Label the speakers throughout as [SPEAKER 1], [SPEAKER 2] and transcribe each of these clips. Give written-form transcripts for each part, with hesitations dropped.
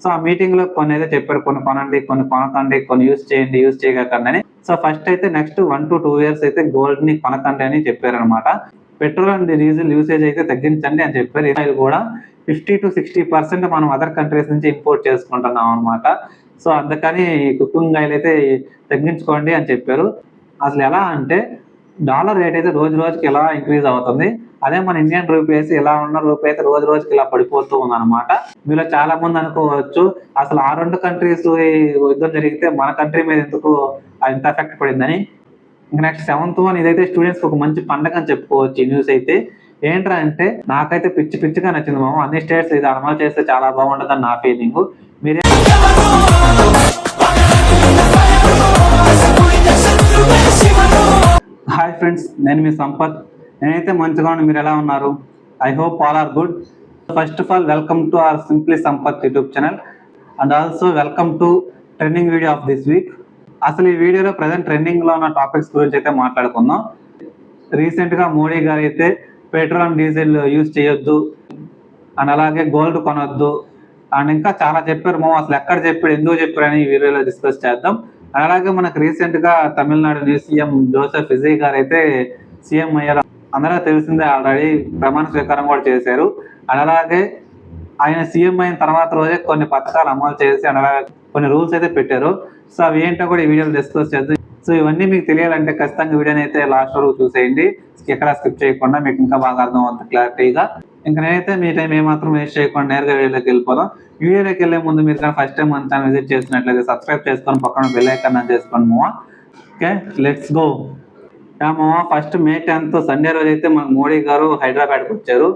[SPEAKER 1] So ఆ meeting లో కొన్ని అయితే చెప్పారు, కొన్ని కొనండి, కొన్ని కొనకండి, కొన్ని యూజ్ చేయండి, యూజ్ చేయకండి అని. సో ఫస్ట్ అయితే నెక్స్ట్ 1 to 2 years అయితే గోల్డ్ ని కొనకండి అని చెప్పారనమాట. పెట్రోల్ అండ్ డీజిల్ యూసేజ్ అయితే తగ్గించండి అని చెప్పారు. ఇది కూడా 50 to 60% మనం అదర్ కంట్రీస్ నుంచి ఇంపోర్ట్ చేసుకుంటున్నాం అనమాట. సో అందుకని కుకింగ్ ఆయిల్ అయితే తగ్గించుకోండి అని చెప్పారు. అసలు ఎలా అంటే డాలర్ రేట్ అయితే రోజు రోజుకి ఇలా ఇంక్రీజ్ అవుతుంది. అదే మన ఇండియన్ రూపీస్ ఇలా ఉన్న రూపీ అయితే రోజు రోజుకి ఇలా పడిపోతూ ఉందన్నమాట. మీలో చాలా మంది అనుకోవచ్చు, అసలు ఆ రెండు కంట్రీస్ యుద్ధం జరిగితే మన కంట్రీ మీద ఎందుకు ఇంత ఎఫెక్ట్ పడిందని. నెక్స్ట్ 7th వన్, ఇదైతే స్టూడెంట్స్ ఒక మంచి పండగ అని చెప్పుకోవచ్చు. ఈ న్యూస్ అయితే ఏంట్రా అంటే నాకైతే పిచ్చి పిచ్చిగా నచ్చింది మామ. అన్ని స్టేట్స్ ఇది అమలు చేస్తే చాలా బాగుంటుందని నా ఫీలింగ్. మీరే హాయ్ ఫ్రెండ్స్, నేను మీ సంపత్. నేనైతే మంచిగా ఉన్నాను. మీరు ఎలా ఉన్నారు? I hope all are good. First of all welcome to our simply Sampath YouTube channel and also welcome to trending video of this week. అసలు ఈ వీడియోలో ప్రజెంట్ ట్రెండింగ్ లో ఉన్న టాపిక్స్ గురించి అయితే మాట్లాడుకుందాం. రీసెంట్ గా మోడీ గారు అయితే పెట్రోల్ అండ్ డీజిల్ యూజ్ చేయొద్దు అండ్ అలాగే గోల్డ్ కొనొద్దు అండ్ ఇంకా చాలా చెప్పారు. అసలు ఎక్కడ చెప్పాడు, ఎందుకు చెప్పారు అని ఈ వీడియోలో డిస్కస్ చేద్దాం. అలాగే మనకు రీసెంట్ గా Tamil Nadu new CM Joseph Vijay గారు అయితే సీఎం అయ్యారు. అందరూ తెలిసిందే, ఆల్రెడీ ప్రమాణ స్వీకారం కూడా చేశారు. అలాగే ఆయన సీఎం అయిన తర్వాత రోజే కొన్ని పథకాలు అమలు చేసి అలాగే కొన్ని రూల్స్ అయితే పెట్టారు. సో అవి ఏంటో కూడా ఈ వీడియోలో డిస్కస్ చేద్దాం. సో ఇవన్నీ మీకు తెలియాలంటే ఖచ్చితంగా వీడియోని అయితే లాస్ట్ వరకు చూసేయండి, ఎక్కడ స్కిప్ చేయకుండా, మీకు ఇంకా బాగా అర్థం అవుతుంది క్లారిటీగా. ఇంకా నేనైతే మీ టైం ఏమాత్రం వేస్ట్ చేయకుండా నేరుగా వీడియోలోకి వెళ్ళిపోదాం. వీడియోలోకి వెళ్ళే ముందు మీరు కానీ ఫస్ట్ టైం మన ఛానల్ విజిట్ చేసినట్లయితే సబ్స్క్రైబ్ చేసుకొని పక్కన బెల్ ఐకాన్ ఆన్ చేసుకోండి మావా. Okay, let's go. మావా, ఫస్ట్ May 10th సండే రోజు అయితే మన మోడీ గారు హైదరాబాద్కి వచ్చారు.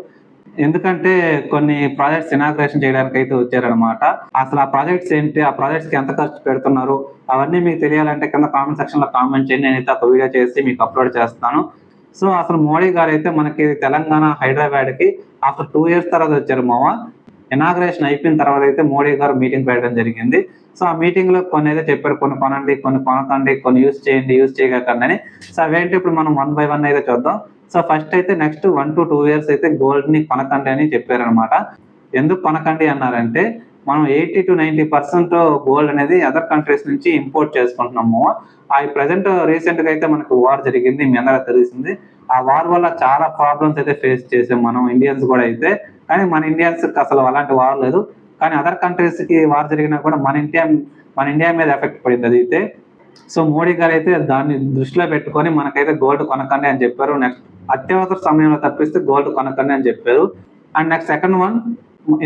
[SPEAKER 1] ఎందుకంటే కొన్ని ప్రాజెక్ట్స్ ఇనాగ్రేషన్ చేయడానికి అయితే వచ్చారనమాట. అసలు ఆ ప్రాజెక్ట్స్ ఏంటి, ఆ ప్రాజెక్ట్స్ కి ఎంత ఖర్చు పెడుతున్నారు, అవన్నీ మీకు తెలియాలంటే కింద కామెంట్ సెక్షన్ లో కామెంట్ చేయండి. నేనైతే ఒక వీడియో చేసి మీకు అప్లోడ్ చేస్తాను. సో అసలు మోడీ గారు అయితే మనకి తెలంగాణ హైదరాబాద్ కి ఆఫ్టర్ 2 years తర్వాత వచ్చారు మావా. ఇనాగ్రేషన్ అయిపోయిన తర్వాత అయితే మోడీ గారు మీటింగ్ పెట్టడం జరిగింది. సో ఆ మీటింగ్ లో కొన్ని అయితే చెప్పారు, కొన్ని కొనండి, కొన్ని కొనకండి, కొన్ని యూజ్ చేయండి, యూజ్ చేయకండి అని. సో అవేంటి ఇప్పుడు మనం 1 by 1 అయితే చూద్దాం. సో ఫస్ట్ అయితే నెక్స్ట్ 1 to 2 years అయితే గోల్డ్ ని కొనకండి అని చెప్పారనమాట. ఎందుకు కొనకండి అన్నారంటే మనం 80 to 90% గోల్డ్ అనేది అదర్ కంట్రీస్ నుంచి ఇంపోర్ట్ చేసుకుంటున్నాము. ఆ ప్రజెంట్ రీసెంట్ గా అయితే మనకు వార్ జరిగింది, మీ అందరూ తెలిసింది. ఆ వార్ వల్ల చాలా ప్రాబ్లమ్స్ అయితే ఫేస్ చేసాం మనం ఇండియన్స్ కూడా అయితే. కానీ మన ఇండియన్స్ అసలు అలాంటి వార్ లేదు. కానీ అదర్ కంట్రీస్ కి వార్ జరిగినా కూడా మన ఇండియా మీద ఎఫెక్ట్ పడింది అది అయితే. సో మోడీ గారు అయితే దాన్ని దృష్టిలో పెట్టుకొని మనకైతే గోల్డ్ కొనకండి అని చెప్పారు. నెక్స్ట్ అత్యవసర సమయంలో తప్పిస్తే గోల్డ్ కొనకండి అని చెప్పారు. అండ్ నెక్స్ట్ సెకండ్ వన్,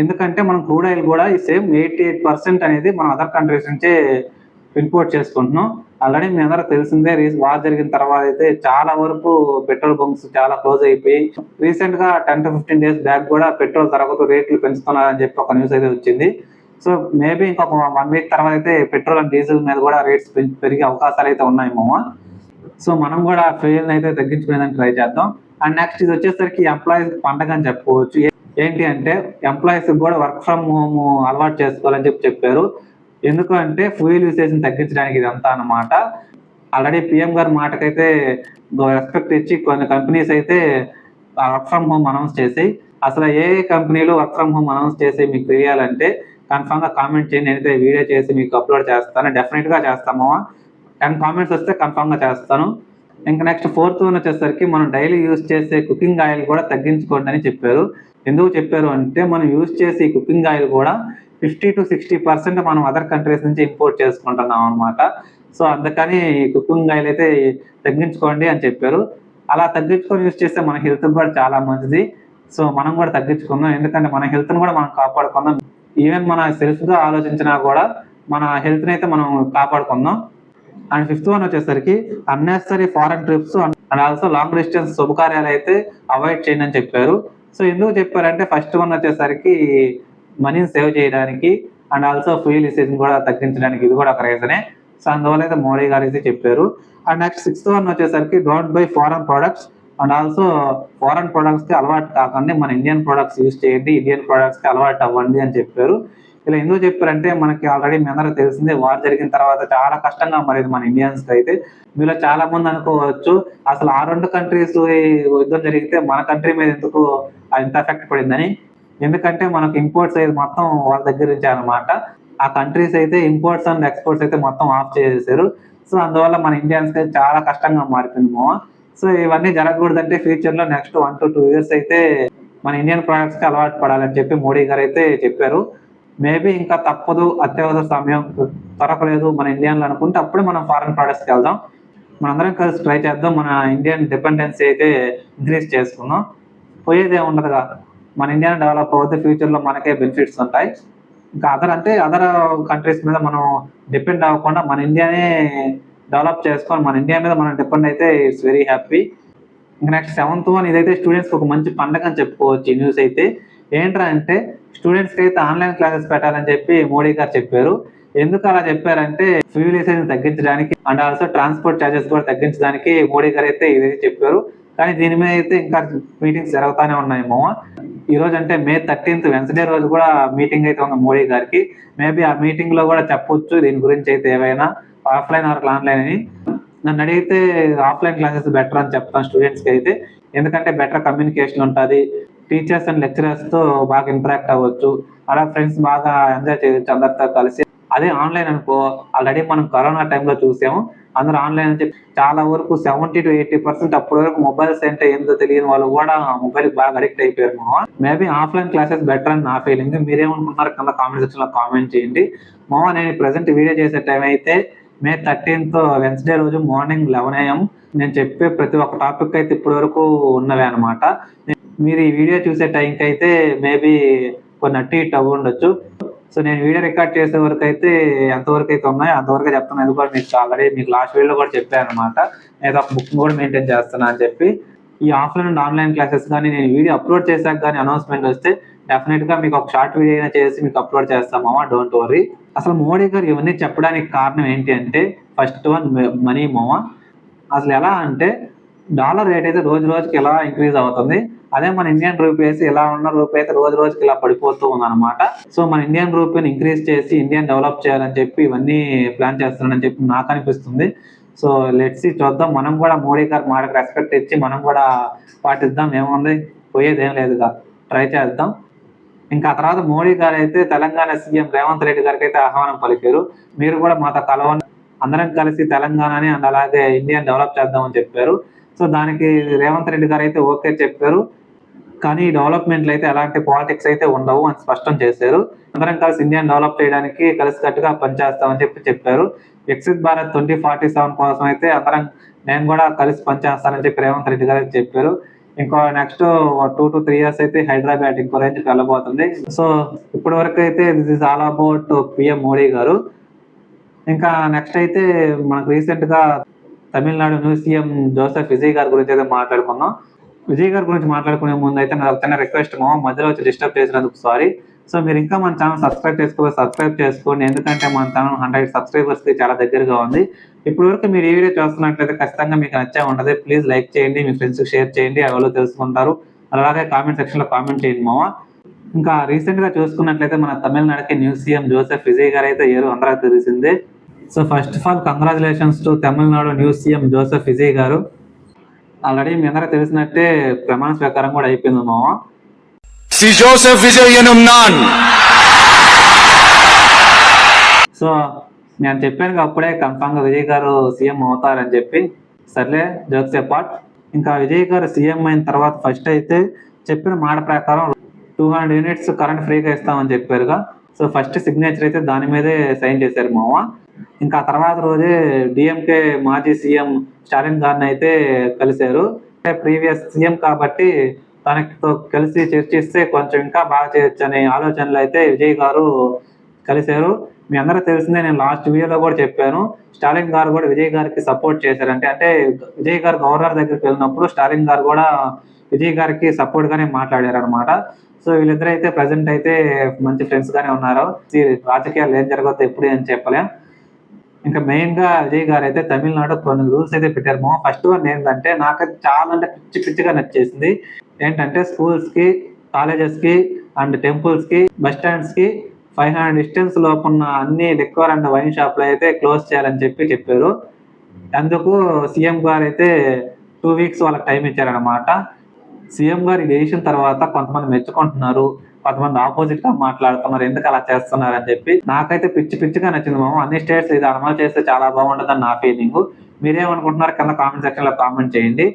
[SPEAKER 1] ఎందుకంటే మనం క్రూడ్ ఆయిల్ కూడా ఈ సేమ్ 88% అనేది మనం అదర్ కంట్రీస్ నుంచే ఇంపోర్ట్ చేసుకుంటున్నాం. ఆల్రెడీ మీ అందరూ తెలిసిందే, వార్ జరిగిన తర్వాత అయితే చాలా వరకు పెట్రోల్ బంక్స్ చాలా క్లోజ్ అయిపోయి రీసెంట్ గా 10 to 15 days బ్యాక్ కూడా పెట్రోల్ తరగతు రేట్లు పెంచుతున్నారని చెప్పి ఒక న్యూస్ అయితే వచ్చింది. సో మేబీ ఇంకొక 1 week తర్వాత అయితే పెట్రోల్ అండ్ డీజిల్ మీద కూడా రేట్స్ పెరిగే అవకాశాలు అయితే ఉన్నాయి మామ. సో మనం కూడా ఫ్యూయల్ అయితే తగ్గించుకునేదానికి ట్రై చేద్దాం. అండ్ నెక్స్ట్ ఇది వచ్చేసరికి ఎంప్లాయీస్ పండగ అని చెప్పుకోవచ్చు. ఏంటి అంటే ఎంప్లాయీస్ కూడా వర్క్ ఫ్రమ్ హోమ్ అలవాటు చేసుకోవాలని చెప్పారు. ఎందుకంటే ఫ్యూయల్ యూసేజ్ తగ్గించడానికి ఇదంతా అన్నమాట. ఆల్రెడీ పిఎం గారి మాటకైతే రెస్పెక్ట్ ఇచ్చి కొన్ని కంపెనీస్ అయితే వర్క్ ఫ్రమ్ హోమ్ అనౌన్స్ చేసి, అసలు ఏ కంపెనీలు వర్క్ ఫ్రమ్ హోమ్ అనౌన్స్ చేసి మీకు తెలియాలంటే కన్ఫర్మ్ గా కామెంట్ చేయండి. నేనైతే వీడియో చేసి మీకు అప్లోడ్ చేస్తాను, డెఫినెట్ గా చేస్తాము. 10 comments వస్తే కన్ఫర్మ్ గా చేస్తాను. ఇంకా నెక్స్ట్ 4th వన్ వచ్చేసరికి మనం డైలీ యూజ్ చేసే కుకింగ్ ఆయిల్ కూడా తగ్గించుకోండి అని చెప్పారు. ఎందుకు చెప్పారు అంటే మనం యూజ్ చేసే కుకింగ్ ఆయిల్ కూడా 50 to 60% మనం అదర్ కంట్రీస్ నుంచి ఇంపోర్ట్ చేసుకుంటున్నాం అనమాట. సో అందుకని కుకింగ్ ఆయిల్ అయితే తగ్గించుకోండి అని చెప్పారు. అలా తగ్గించుకొని యూజ్ చేస్తే మన హెల్త్ కూడా చాలా మంచిది. సో మనం కూడా తగ్గించుకుందాం, ఎందుకంటే మన హెల్త్ని కూడా మనం కాపాడుకుందాం. ఈవెన్ మన సెల్ఫ్ గా ఆలోచించినా కూడా మన హెల్త్ని అయితే మనం కాపాడుకుందాం. అండ్ 5th వన్ వచ్చేసరికి unnecessary foreign trips and also long distance శుభకార్యాలు అయితే అవాయిడ్ చేయండి అని చెప్పారు. సో ఎందుకు చెప్పారంటే ఫస్ట్ వన్ వచ్చేసరికి మనీని సేవ్ చేయడానికి అండ్ ఆల్సో ఫ్యూయల్ యూసేజ్ కూడా తగ్గించడానికి, ఇది కూడా ఒక రీజనే. సో అందువల్ల అయితే మోడీ గారు అయితే చెప్పారు. అండ్ నెక్స్ట్ 6th వన్ వచ్చేసరికి don't by foreign products and also foreign products కి అలవాటు కాకండి, మన ఇండియన్ ప్రొడక్ట్స్ యూజ్ చేయండి, ఇండియన్ ప్రొడక్ట్స్ కి అలవాటు అవ్వండి అని చెప్పారు. ఇలా ఎందుకు చెప్పారంటే మనకి ఆల్రెడీ మీ అందరూ తెలిసిందే, వార్ జరిగిన తర్వాత చాలా కష్టంగా మారేది మన ఇండియన్స్ కి అయితే. మీలో చాలా మంది అనుకోవచ్చు, అసలు ఆ రెండు కంట్రీస్ యుద్ధం జరిగితే మన కంట్రీ మీద ఎందుకు ఇంత ఎఫెక్ట్ పడిందని. ఎందుకంటే మనకు ఇంపోర్ట్స్ అయితే మొత్తం వాళ్ళ దగ్గర నుంచి అనమాట. ఆ కంట్రీస్ అయితే ఇంపోర్ట్స్ అండ్ ఎక్స్పోర్ట్స్ అయితే మొత్తం ఆఫ్ చేసేసారు. సో అందువల్ల మన ఇండియన్స్ కి చాలా కష్టంగా మారిపోయింది మామ. సో ఇవన్నీ జరగకూడదంటే ఫ్యూచర్ లో నెక్స్ట్ 1 to 2 years అయితే మన ఇండియన్ ప్రొడక్ట్స్ కి అలవాటు పడాలని చెప్పి మోడీ గారు అయితే చెప్పారు. మేబీ ఇంకా తప్పదు, అత్యవసర సమయం దొరకలేదు మన ఇండియన్లో అనుకుంటే అప్పుడే మనం ఫారెన్ ప్రొడక్ట్స్కి వెళ్దాం. మనందరం కలిసి ట్రై చేద్దాం, మన ఇండియన్ డిపెండెన్సీ అయితే ఇంక్రీజ్ చేసుకుందాం. పోయేది ఏముండదుగా, మన ఇండియా డెవలప్ అవుతే ఫ్యూచర్లో మనకే బెనిఫిట్స్ ఉంటాయి. ఇంకా అదర్ కంట్రీస్ మీద మనం డిపెండ్ అవ్వకుండా మన ఇండియానే డెవలప్ చేసుకొని మన ఇండియా మీద మనం డిపెండ్ అయితే ఇట్స్ వెరీ హ్యాపీ. ఇంకా నెక్స్ట్ 7th వన్, ఇదైతే స్టూడెంట్స్కి ఒక మంచి పండగ అని చెప్పుకోవచ్చు. ఈ న్యూస్ అయితే ఏంట్రా అంటే స్టూడెంట్స్కి అయితే ఆన్లైన్ క్లాసెస్ పెట్టాలని చెప్పి మోడీ గారు చెప్పారు. ఎందుకు అలా చెప్పారంటే ఫ్యూల్ యూసేజ్ తగ్గించడానికి అండ్ ఆల్సో ట్రాన్స్పోర్ట్ ఛార్జెస్ కూడా తగ్గించడానికి మోడీ గారు అయితే ఇదైతే చెప్పారు. కానీ దీని మీద అయితే ఇంకా మీటింగ్స్ జరుగుతూనే ఉన్నాయేమో. ఈ రోజు అంటే May 13th వెన్స్డే రోజు కూడా మీటింగ్ అయితే ఉంది మోడీ గారికి. మేబీ ఆ మీటింగ్ లో కూడా చెప్పొచ్చు దీని గురించి అయితే ఏవైనా ఆఫ్లైన్ ఆర్ ఆన్లైన్ అని. నన్ను అడిగితే ఆఫ్లైన్ క్లాసెస్ బెటర్ అని చెప్తాను స్టూడెంట్స్కి అయితే. ఎందుకంటే బెటర్ కమ్యూనికేషన్ ఉంటుంది, టీచర్స్ అండ్ లెక్చరర్స్ తో బాగా ఇంటరాక్ట్ అవ్వచ్చు, అలా ఫ్రెండ్స్ బాగా ఎంజాయ్ చేయొచ్చు అందరితో కలిసి. అదే ఆన్లైన్ అనుకో, ఆల్రెడీ మనం కరోనా టైంలో చూసాము, అందరూ ఆన్లైన్ అని చెప్పి చాలా వరకు 70 to 80% అప్పటి వరకు మొబైల్స్ అంటే ఏందో తెలియని వాళ్ళు కూడా మొబైల్ బాగా అడిక్ట్ అయిపోయారు మామ. మేబీ ఆఫ్లైన్ క్లాసెస్ బెటర్ అని నా ఫీలింగ్. మీరేమనుకుంటున్నారు కింద కామెంట్ సెక్షన్ లో కామెంట్ చేయండి మామ. నేను ప్రెసెంట్ వీడియో చేసే టైం అయితే May 13th వెన్స్డే రోజు మార్నింగ్ 11 AM. నేను చెప్పే ప్రతి ఒక్క టాపిక్ అయితే ఇప్పటి వరకు ఉన్నవే అనమాట. మీరు ఈ వీడియో చూసే టైంకి అయితే మేబీ కొన్ని అట్టి ఇటు అవ్వ ఉండొచ్చు. సో నేను వీడియో రికార్డ్ చేసే వరకు అయితే ఎంతవరకు అయితే ఉన్నాయో అంతవరకు చెప్తాను. అది కూడా మీకు ఆల్రెడీ మీకు లాస్ట్ వీడియోలో కూడా చెప్పాను అనమాట. నేను ఒక బుక్ కూడా మెయింటైన్ చేస్తాను అని చెప్పి. ఈ ఆఫ్లైన్ అండ్ ఆన్లైన్ క్లాసెస్ కానీ నేను వీడియో అప్లోడ్ చేశాక కానీ అనౌన్స్మెంట్ వస్తే డెఫినెట్ గా మీకు ఒక షార్ట్ వీడియో అయినా చేసి మీకు అప్లోడ్ చేస్తామా, డోంట్ వరీ. అసలు మోడీ గారు ఇవన్నీ చెప్పడానికి కారణం ఏంటి అంటే ఫస్ట్ వన్ మనీ మామ. అసలు ఎలా అంటే డాలర్ రేట్ అయితే రోజు రోజుకి ఎలా ఇంక్రీజ్ అవుతుంది, అదే మన ఇండియన్ రూపీస్ ఇలా ఉన్న రూపీ అయితే రోజు రోజుకి ఇలా పడిపోతూ ఉంది అనమాట. సో మన ఇండియన్ రూపీని ఇంక్రీజ్ చేసి ఇండియన్ డెవలప్ చేయాలని చెప్పి ఇవన్నీ ప్లాన్ చేస్తున్నాడని చెప్పి నాకు అనిపిస్తుంది. సో లెట్స్ చూద్దాం, మనం కూడా మోడీ గారు మాటకు రెస్పెక్ట్ ఇచ్చి మనం కూడా పాటిద్దాం. ఏముంది, పోయేది ఏం లేదుగా, ట్రై చేద్దాం. ఇంకా ఆ తర్వాత మోడీ గారు అయితే తెలంగాణ సీఎం రేవంత్ రెడ్డి గారికి అయితే ఆహ్వానం పలికారు. మీరు కూడా మాతో కలవండి, అందరం కలిసి తెలంగాణని అండ్ అలాగే ఇండియాని డెవలప్ చేద్దామని చెప్పారు. సో దానికి రేవంత్ రెడ్డి గారు అయితే ఓకే చెప్పారు. కానీ ఈ డెవలప్మెంట్లు అయితే ఎలాంటి పాలిటిక్స్ అయితే ఉండవు అని స్పష్టం చేశారు. అందరం కలిసి ఇండియాని డెవలప్ చేయడానికి కలిసికట్టుగా పనిచేస్తామని చెప్పారు. వికసిత్ భారత్ 2047 కోసం అయితే నేను కూడా కలిసి పనిచేస్తానని చెప్పి రేవంత్ రెడ్డి గారు చెప్పారు. ఇంకో నెక్స్ట్ 2 to 3 years అయితే హైదరాబాద్ ఇంకో రేంజ్కి వెళ్ళబోతుంది. సో ఇప్పటి వరకు అయితే this is all about PM Modi గారు. ఇంకా నెక్స్ట్ అయితే మనకు రీసెంట్ గా Tamil Nadu new CM Joseph Vijay గారి గురించి అయితే మాట్లాడుకుందాం. విజయ్ గారి గురించి మాట్లాడుకునే ముందు అయితే నాకు చిన్న రిక్వెస్ట్ మామ, మధ్యలో వచ్చి డిస్టర్బ్ చేసినందుకు సారీ. సో మీరు ఇంకా మన ఛానల్ సబ్స్క్రైబ్ చేసుకోండి, ఎందుకంటే మన ఛానల్ 100 subscribers కి చాలా దగ్గరగా ఉంది. ఇప్పుడు వరకు మీరు ఈ వీడియో చూస్తున్నట్లయితే ఖచ్చితంగా మీకు నచ్చే ఉంటుంది. ప్లీజ్ లైక్ చేయండి, మీ ఫ్రెండ్స్ షేర్ చేయండి, వాళ్ళు తెలుసుకుంటారు. అలాగే కామెంట్ సెక్షన్ లో కామెంట్ చేయండి మామ. ఇంకా రీసెంట్ గా చూసుకున్నట్లయితే మన తమిళనాడుకి న్యూ సీఎం జోసెఫ్ విజయ్ గారు అయితే అందరూ తెలిసిందే. So first of all congratulations to Tamil Nadu new CM Joseph Vijay గారు. ఆల్రెడీ మీ అందరూ తెలిసినట్టే ప్రమాణ స్వీకారం కూడా అయిపోయింది మామ.
[SPEAKER 2] Si Joseph Vijay enumm naan.
[SPEAKER 1] So నేను చెప్పాను అప్పుడే కన్ఫామ్ గా విజయ్ గారు సీఎం అవుతారని చెప్పి. సర్లే, జోక్స్ అపార్ట్. ఇంకా విజయ్ గారు సీఎం అయిన తర్వాత ఫస్ట్ అయితే చెప్పిన మాట ప్రకారం 200 units కరెంట్ ఫ్రీగా ఇస్తామని చెప్పారుగా. సో ఫస్ట్ సిగ్నేచర్ అయితే దాని మీదే సైన్ చేశారు మామ. ఇంకా ఆ తర్వాత రోజే డిఎంకే మాజీ సీఎం స్టాలిన్ గారిని అయితే కలిశారు. ప్రీవియస్ సీఎం కాబట్టి తనతో కలిసి చర్చిస్తే కొంచెం ఇంకా బాగా చేయొచ్చు అనే ఆలోచనలు అయితే విజయ్ గారు కలిశారు. మీ అందరూ తెలిసిందే, నేను లాస్ట్ వీడియోలో కూడా చెప్పాను. స్టాలిన్ గారు కూడా విజయ్ గారికి సపోర్ట్ చేశారంటే, అంటే విజయ్ గారు గవర్నర్ దగ్గరికి వెళ్ళినప్పుడు స్టాలిన్ గారు కూడా విజయ్ గారికి సపోర్ట్ గానే మాట్లాడారు అనమాట. సో వీళ్ళిద్దరు అయితే ప్రజెంట్ అయితే మంచి ఫ్రెండ్స్ గానే ఉన్నారు. రాజకీయాలు ఏం జరగద్దు ఎప్పుడు అని చెప్పలేం. ఇంకా మెయిన్ గా విజయ్ గారు అయితే తమిళనాడు కొన్ని రూల్స్ అయితే పెట్టారు. ఫస్ట్ వన్ ఏంటంటే నాకైతే చాలా అంటే పిచ్చిగా నచ్చేసింది. ఏంటంటే స్కూల్స్ కి, కాలేజెస్ కి అండ్ టెంపుల్స్ కి, బస్ స్టాండ్స్ కి 500 distance లోపు ఉన్న అన్ని లిక్కర్ అండ్ వైన్ షాప్లు అయితే క్లోజ్ చేయాలని చెప్పారు. అందుకు సీఎం గారు అయితే 2 weeks వాళ్ళకి టైం ఇచ్చారనమాట. సీఎం గారు ఈ డెసిషన్ తర్వాత కొంతమంది మెచ్చుకుంటున్నారు. కొంతమంది ఆపోజిట్ గా మాట్లాడుతున్నారు, ఎందుకు అలా చేస్తున్నారు అని చెప్పి. నాకైతే పిచ్చిగా నచ్చింది మామ. అన్ని స్టేట్స్ ఇది అమలు చేస్తే చాలా బాగుంటుందని నా ఫీలింగ్. మీరేమనుకుంటున్నారు కింద కామెంట్ సెక్షన్ లో కామెంట్ చేయండి.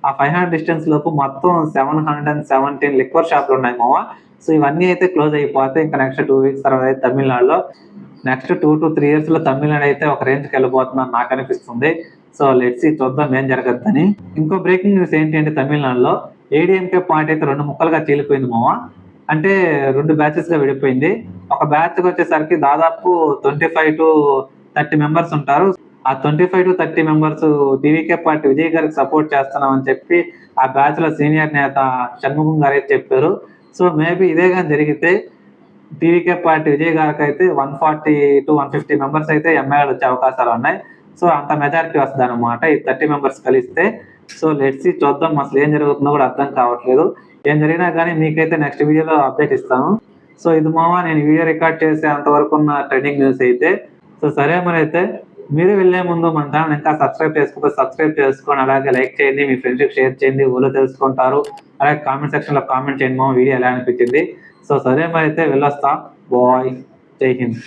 [SPEAKER 1] ఆ 500 డిస్టెన్స్ లోపు మొత్తం 717 లిక్వర్ షాపులు ఉన్నాయి మామ. సో ఇవన్నీ అయితే క్లోజ్ అయిపోతే ఇంకా నెక్స్ట్ 2 వీక్స్ తర్వాత అయితే తమిళనాడులో నెక్స్ట్ 2 to 3 years లో తమిళనాడు అయితే ఒక రేంజ్ కి వెళ్ళిపోతుందని నాకు అనిపిస్తుంది. సో లెట్స్ చూద్దాం ఏం జరగద్దని. ఇంకో బ్రేకింగ్ న్యూస్ ఏంటి అంటే తమిళనాడులో ఏడీఎంకే పార్టీ అయితే 2 ముక్కలుగా చీలిపోయింది మామ. అంటే 2 బ్యాచెస్ గా విడిపోయింది. ఒక బ్యాచ్ వచ్చేసరికి దాదాపు 25 to 30 మెంబర్స్ ఉంటారు. ఆ 25 to 30 members TVK party Vijay గారికి సపోర్ట్ చేస్తున్నాం అని చెప్పి ఆ బ్యాచ్ లో సీనియర్ నేత షణ్ముఖం గారు అయితే చెప్పారు. సో మేబీ ఇదే కానీ జరిగితే టీవీకే పార్టీ విజయ్ గారికి అయితే 140 to 150 మెంబర్స్ అయితే ఎమ్మెల్యేలు వచ్చే అవకాశాలు ఉన్నాయి. సో అంత మెజారిటీ వస్తుంది అనమాట ఈ 30 మెంబర్స్ కలిస్తే. సో లెట్స్ చూద్దాం, అసలు ఏం జరుగుతుందో కూడా అర్థం కావట్లేదు. ఏం జరిగినా కానీ మీకైతే నెక్స్ట్ వీడియోలో అప్డేట్ ఇస్తాను. సో ఇది మామ నేను వీడియో రికార్డ్ చేసే అంతవరకు ఉన్న ట్రెండింగ్ న్యూస్ అయితే. సో సరే మరి అయితే మీరు వెళ్ళే ముందు మన ఛానల్ ఇంకా సబ్స్క్రైబ్ చేసుకొని అలాగే లైక్ చేయండి, మీ ఫ్రెండ్స్కి షేర్ చేయండి, ఊళ్ళో తెలుసుకుంటారు. అలాగే కామెంట్ సెక్షన్ లో కామెంట్ చేయండి మామ వీడియో ఎలా అనిపించింది. సో సరే మరి అయితే వెళ్ళొస్తా. బాయ్, జై హింద్.